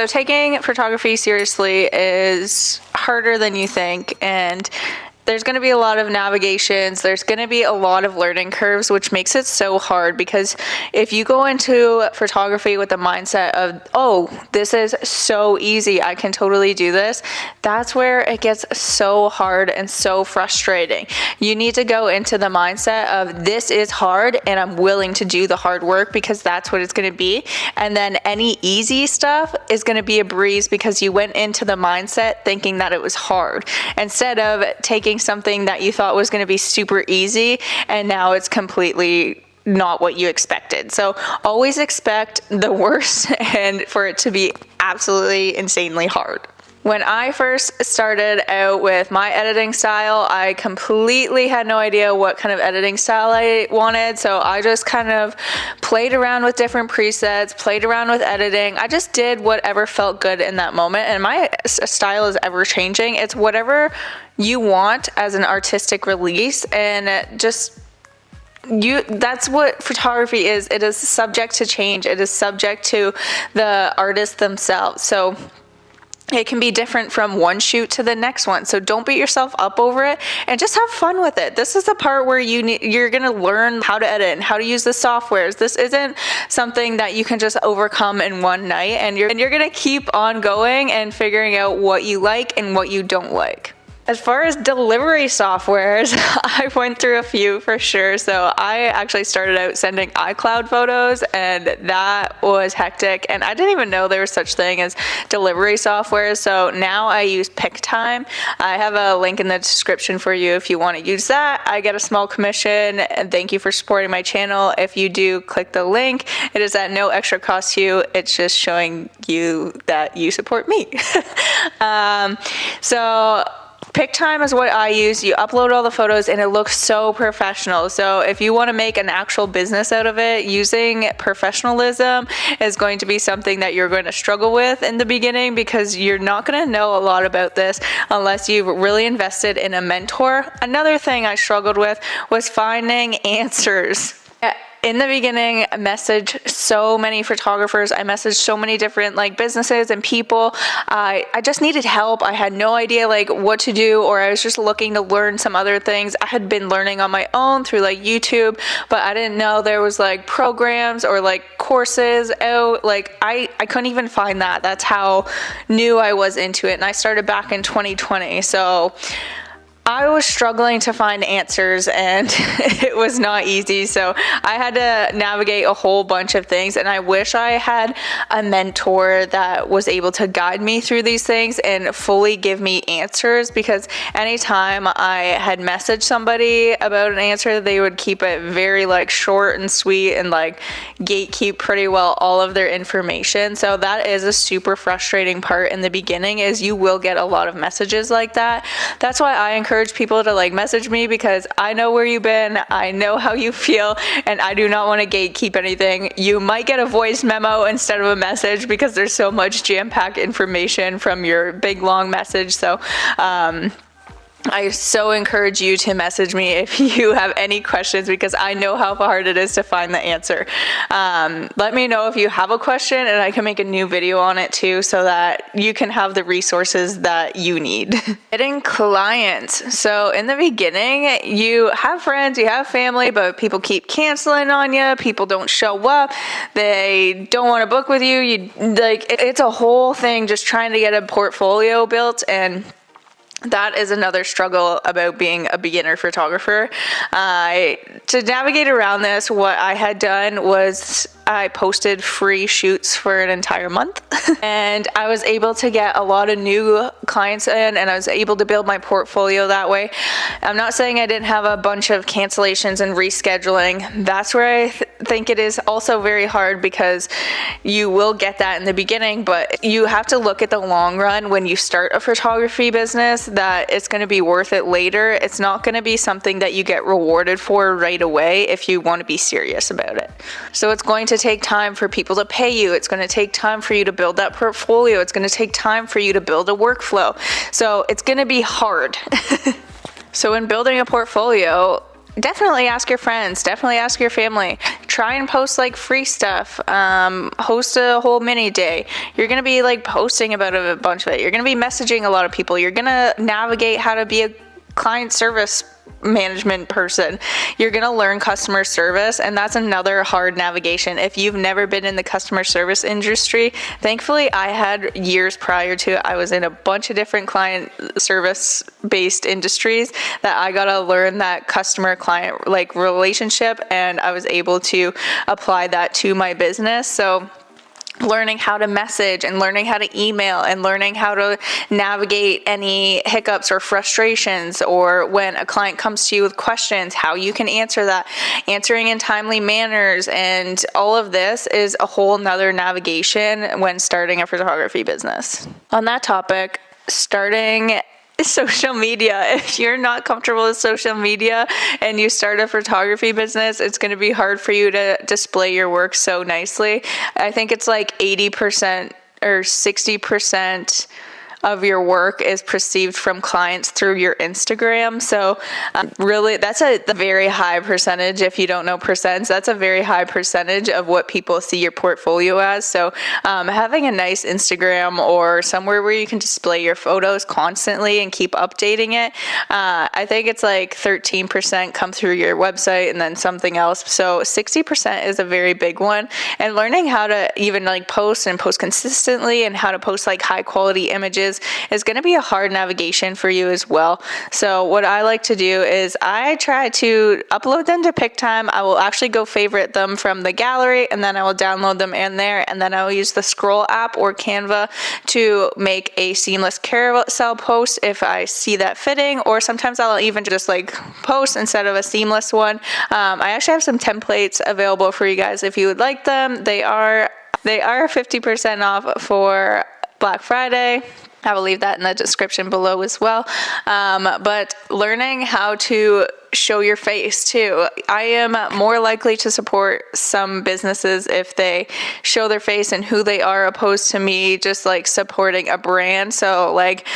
So taking photography seriously is harder than you think, and there's going to be a lot of navigations, there's going to be a lot of learning curves, which makes it so hard, because if you go into photography with the mindset of, oh, this is so easy, I can totally do this, that's where it gets so hard and so frustrating. You need to go into the mindset of, this is hard and I'm willing to do the hard work, because that's what it's going to be. And then any easy stuff is going to be a breeze, because you went into the mindset thinking that it was hard, instead of taking something that you thought was going to be super easy and now it's completely not what you expected. So always expect the worst and for it to be absolutely insanely hard. When I first started out with my editing style, I completely had no idea what kind of editing style I wanted. So I just kind of played around with different presets, played around with editing. I just did whatever felt good in that moment. And my style is ever changing. It's whatever you want as an artistic release, and that's what photography is. It is subject to change. It is subject to the artists themselves. So it can be different from one shoot to the next one. So don't beat yourself up over it and just have fun with it. This is the part where you're going to learn how to edit and how to use the softwares. This isn't something that you can just overcome in one night, and you're going to keep on going and figuring out what you like and what you don't like. As far as delivery softwares, I went through a few for sure. So I actually started out sending iCloud photos, and that was hectic. And I didn't even know there was such thing as delivery software. So now I use PickTime. I have a link in the description for you if you want to use that. I get a small commission, and thank you for supporting my channel. If you do click the link, it is at no extra cost to you. It's just showing you that you support me. So PickTime is what I use. You upload all the photos and it looks so professional. So if you want to make an actual business out of it, using professionalism is going to be something that you're going to struggle with in the beginning, because you're not going to know a lot about this unless you've really invested in a mentor. Another thing I struggled with was finding answers. In the beginning, I messaged so many photographers. I messaged so many different businesses and people. I just needed help. I had no idea what to do, or I was just looking to learn some other things. I had been learning on my own through YouTube, but I didn't know there was programs or courses out. I couldn't even find that. That's how new I was into it. And I started back in 2020. So I was struggling to find answers, and it was not easy. So I had to navigate a whole bunch of things, and I wish I had a mentor that was able to guide me through these things and fully give me answers, because anytime I had messaged somebody about an answer, they would keep it very short and sweet and gatekeep pretty well all of their information. So that is a super frustrating part in the beginning, is you will get a lot of messages like that. That's why I encourage people to message me, because I know where you've been, I know how you feel, and I do not want to gatekeep anything. You might get a voice memo instead of a message, because there's so much jam-packed information from your big long message. So I so encourage you to message me if you have any questions, because I know how hard it is to find the answer. Let me know if you have a question, and I can make a new video on it too, so that you can have the resources that you need. Getting clients. So in the beginning, you have friends, you have family, but people keep canceling on you. People don't show up. They don't want to book with you. It's a whole thing just trying to get a portfolio built, and that is another struggle about being a beginner photographer. To navigate around this, what I had done was I posted free shoots for an entire month, and I was able to get a lot of new clients in, and I was able to build my portfolio that way. I'm not saying I didn't have a bunch of cancellations and rescheduling. That's where I think it is also very hard, because you will get that in the beginning, but you have to look at the long run when you start a photography business, that it's going to be worth it later. It's not going to be something that you get rewarded for right away if you want to be serious about it. So it's going to take time for people to pay you. It's going to take time for you to build that portfolio. It's going to take time for you to build a workflow. So it's going to be hard. So in building a portfolio, definitely ask your friends, definitely ask your family. Try and post like free stuff. Host a whole mini day. You're going to be like posting about a bunch of it. You're going to be messaging a lot of people. You're going to navigate how to be a client service management person. You're going to learn customer service, and that's another hard navigation. If you've never been in the customer service industry, thankfully I had years prior to, I was in a bunch of different client service based industries that I got to learn that customer client like relationship, and I was able to apply that to my business. So learning how to message and learning how to email and learning how to navigate any hiccups or frustrations, or when a client comes to you with questions, how you can answer that, answering in timely manners. And all of this is a whole nother navigation when starting a photography business. On that topic, starting social media. If you're not comfortable with social media and you start a photography business, it's going to be hard for you to display your work so nicely. I think it's like 80% or 60% of your work is perceived from clients through your Instagram. So really, that's a very high percentage. If you don't know percents, that's a very high percentage of what people see your portfolio as. So having a nice Instagram or somewhere where you can display your photos constantly and keep updating it, I think it's like 13% come through your website and then something else. So 60% is a very big one. And learning how to even like post and post consistently and how to post like high quality images is going to be a hard navigation for you as well. So what I like to do is I try to upload them to PicTime. I will actually go favorite them from the gallery, and then I will download them in there, and then I will use the Scroll app or Canva to make a seamless carousel post if I see that fitting, or sometimes I'll even just like post instead of a seamless one. I actually have some templates available for you guys if you would like them. They are 50% off for Black Friday. I will leave that in the description below as well. But learning how to show your face too. I am more likely to support some businesses if they show their face and who they are, opposed to me just like supporting a brand. So like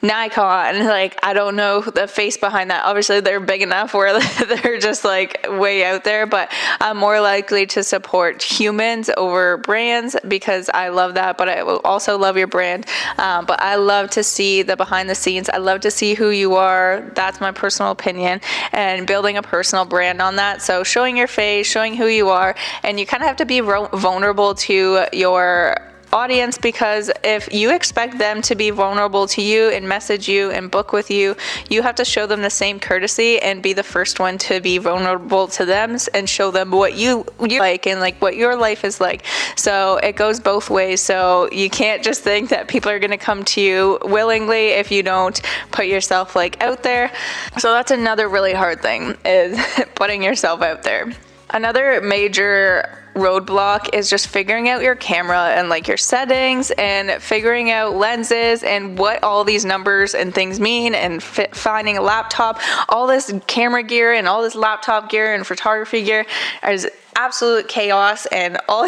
Nikon, like I don't know the face behind that. Obviously they're big enough where they're just like way out there, but I'm more likely to support humans over brands because I love that, but I will also love your brand. But I love to see the behind the scenes. I love to see who you are. That's my personal opinion, and building a personal brand on that. So showing your face, showing who you are, and you kind of have to be vulnerable to your audience, because if you expect them to be vulnerable to you and message you and book with you, you have to show them the same courtesy and be the first one to be vulnerable to them and show them what you like and like what your life is like. So it goes both ways. So you can't just think that people are going to come to you willingly if you don't put yourself like out there. So that's another really hard thing, is putting yourself out there. Another major roadblock is just figuring out your camera and like your settings and figuring out lenses and what all these numbers and things mean, and finding a laptop. All this camera gear and all this laptop gear and photography gear is absolute chaos, and all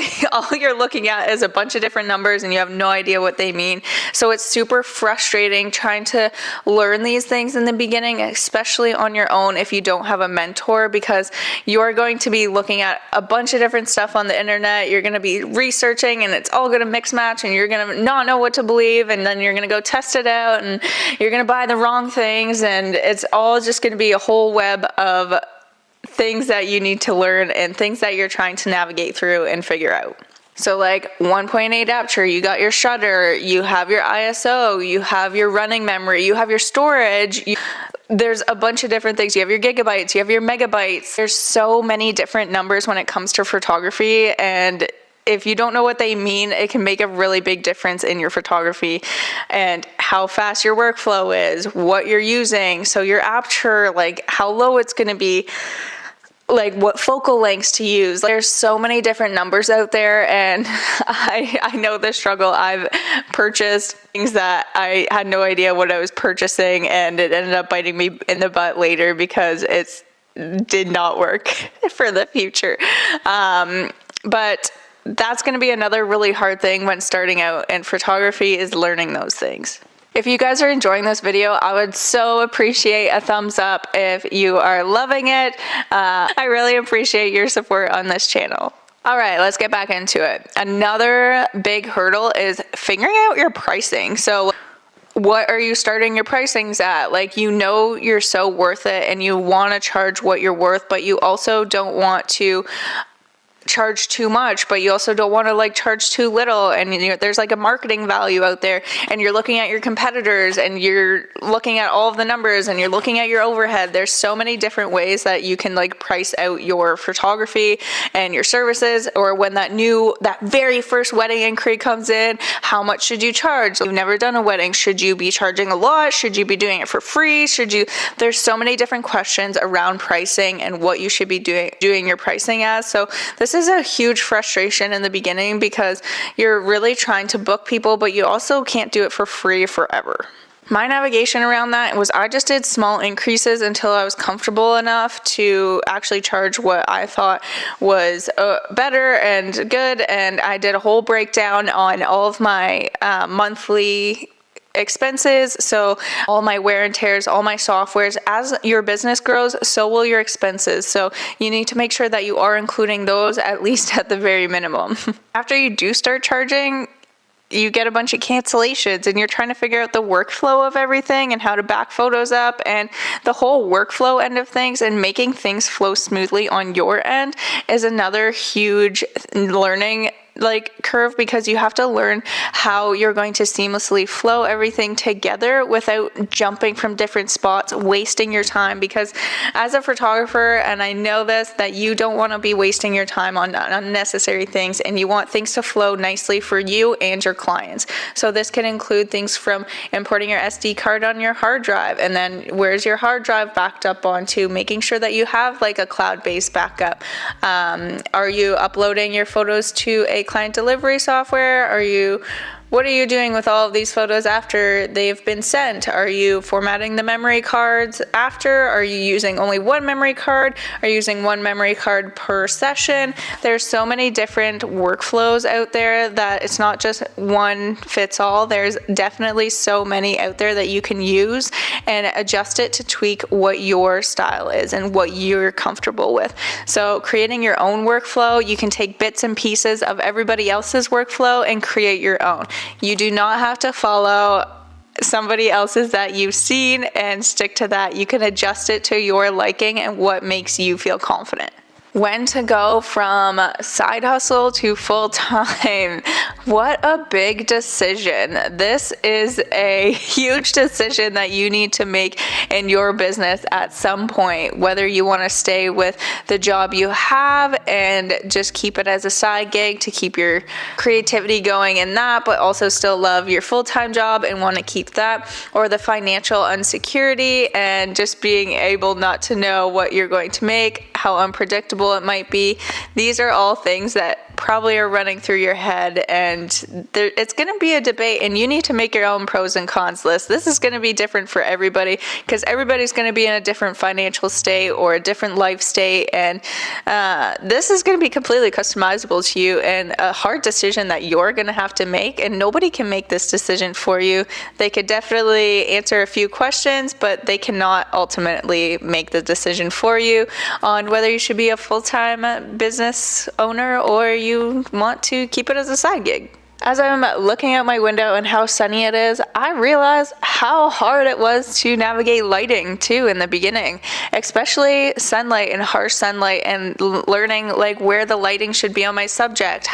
you're looking at is a bunch of different numbers and you have no idea what they mean. So it's super frustrating trying to learn these things in the beginning, especially on your own if you don't have a mentor, because you're going to be looking at a bunch of different stuff on the internet. You're going to be researching and it's all going to mix match, and you're going to not know what to believe, and then you're going to go test it out and you're going to buy the wrong things, and it's all just going to be a whole web of things that you need to learn and things that you're trying to navigate through and figure out. So like 1.8 aperture, you got your shutter, you have your ISO, you have your running memory, you have your storage, there's a bunch of different things. You have your gigabytes, you have your megabytes. There's so many different numbers when it comes to photography, and if you don't know what they mean, it can make a really big difference in your photography and how fast your workflow is, what you're using. So your aperture, like how low it's going to be, like what focal lengths to use. There's so many different numbers out there, and I know the struggle. I've purchased things that I had no idea what I was purchasing, and it ended up biting me in the butt later because it did not work for the future. But that's going to be another really hard thing when starting out in photography, is learning those things. If you guys are enjoying this video, I would so appreciate a thumbs up. If you are loving it, I really appreciate your support on this channel. All right, let's get back into it. Another big hurdle is figuring out your pricing. So what are you starting your pricings at? Like, you know, you're so worth it and you want to charge what you're worth, but you also don't want to charge too much, but you also don't want to like charge too little. And you know, there's like a marketing value out there, and you're looking at your competitors and you're looking at all of the numbers and you're looking at your overhead. There's so many different ways that you can like price out your photography and your services. Or when that very first wedding inquiry comes in, how much should you charge? You've never done a wedding. Should you be charging a lot? Should you be doing it for free? There's so many different questions around pricing and what you should be doing your pricing as. So this is a huge frustration in the beginning because you're really trying to book people, but you also can't do it for free forever. My navigation around that was I just did small increases until I was comfortable enough to actually charge what I thought was better and good. And I did a whole breakdown on all of my monthly expenses. So all my wear and tears, all my softwares. As your business grows, so will your expenses. So you need to make sure that you are including those at least at the very minimum. After you do start charging, you get a bunch of cancellations and you're trying to figure out the workflow of everything and how to back photos up and the whole workflow end of things, and making things flow smoothly on your end is another huge learning curve, because you have to learn how you're going to seamlessly flow everything together without jumping from different spots, wasting your time. Because as a photographer, and I know this, that you don't want to be wasting your time on unnecessary things, and you want things to flow nicely for you and your clients. So this can include things from importing your SD card on your hard drive, and then where's your hard drive backed up onto, making sure that you have like a cloud-based backup. Are you uploading your photos to a client delivery software? What are you doing with all of these photos after they've been sent? Are you formatting the memory cards after? Are you using only one memory card? Are you using one memory card per session? There's so many different workflows out there that it's not just one fits all. There's definitely so many out there that you can use and adjust it to tweak what your style is and what you're comfortable with. So creating your own workflow, you can take bits and pieces of everybody else's workflow and create your own. You do not have to follow somebody else's that you've seen and stick to that. You can adjust it to your liking and what makes you feel confident. When to go from side hustle to full-time. What a big decision. This is a huge decision that you need to make in your business at some point, whether you want to stay with the job you have and just keep it as a side gig to keep your creativity going in that, but also still love your full-time job and want to keep that, or the financial insecurity and just being able not to know what you're going to make, how unpredictable it might be. These are all things that probably are running through your head, and it's going to be a debate, and you need to make your own pros and cons list. This is going to be different for everybody because everybody's going to be in a different financial state or a different life state, and this is going to be completely customizable to you and a hard decision that you're going to have to make, and nobody can make this decision for you. They could definitely answer a few questions, but they cannot ultimately make the decision for you on whether you should be a full-time business owner or you want to keep it as a side gig. As I'm looking out my window and how sunny it is, I realize how hard it was to navigate lighting too in the beginning, especially sunlight and harsh sunlight, and learning like where the lighting should be on my subject,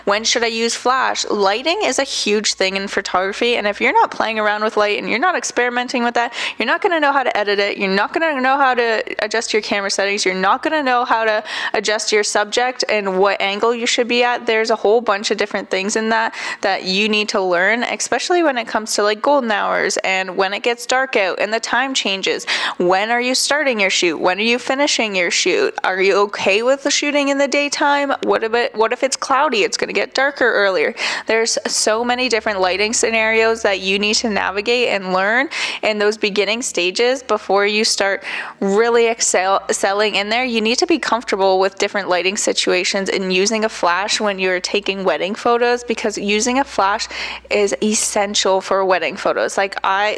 when should I use flash. Lighting is a huge thing in photography, and if you're not playing around with light and you're not experimenting with that, you're not going to know how to edit it. You're not going to know how to adjust your camera settings. You're not going to know how to adjust your subject and what angle you should be at. There's a whole bunch of different things in that you need to learn, especially when it comes to like golden hours and when it gets dark out and the time changes. When are you starting your shoot? When are you finishing your shoot? Are you okay with the shooting in the daytime? What if it's cloudy? It's going to get darker earlier. There's so many different lighting scenarios that you need to navigate and learn in those beginning stages before you start really excelling in there. You need to be comfortable with different lighting situations and using a flash when you're taking wedding photos, because because using a flash is essential for wedding photos. Like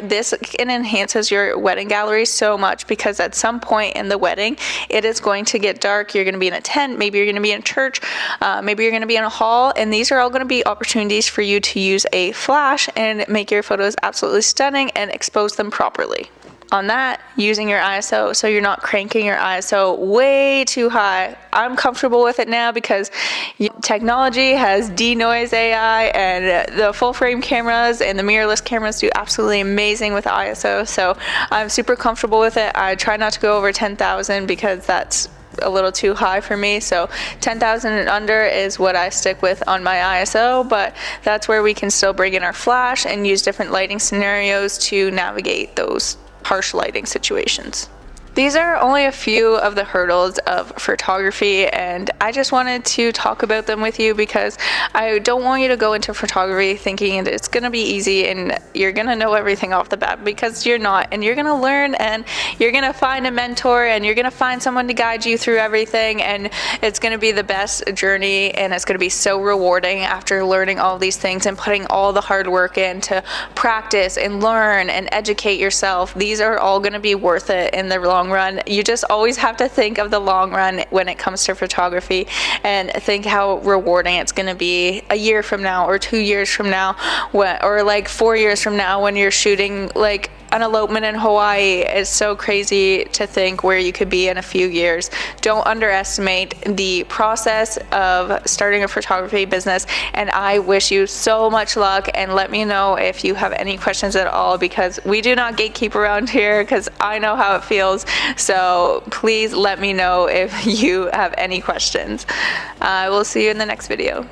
this enhances your wedding gallery so much, because at some point in the wedding, it is going to get dark. You're going to be in a tent, maybe you're going to be in a church, maybe you're going to be in a hall, and these are all going to be opportunities for you to use a flash and make your photos absolutely stunning and expose them properly. On that, using your ISO, so you're not cranking your ISO way too high. I'm comfortable with it now because technology has denoise AI, and the full frame cameras and the mirrorless cameras do absolutely amazing with ISO, so I'm super comfortable with it. I try not to go over 10,000 because that's a little too high for me, so 10,000 and under is what I stick with on my ISO, but that's where we can still bring in our flash and use different lighting scenarios to navigate those harsh lighting situations. These are only a few of the hurdles of photography, and I just wanted to talk about them with you because I don't want you to go into photography thinking it's going to be easy and you're going to know everything off the bat, because you're not. And you're going to learn, and you're going to find a mentor, and you're going to find someone to guide you through everything, and it's going to be the best journey, and it's going to be so rewarding after learning all these things and putting all the hard work in to practice and learn and educate yourself. These are all going to be worth it in the long run. You just always have to think of the long run when it comes to photography, and think how rewarding it's going to be a year from now, or 2 years from now, or like 4 years from now when you're shooting like an elopement in Hawaii. It's so crazy to think where you could be in a few years. Don't underestimate the process of starting a photography business, and I wish you so much luck, and let me know if you have any questions at all, because we do not gatekeep around here, because I know how it feels. So please let me know if you have any questions. I will see you in the next video.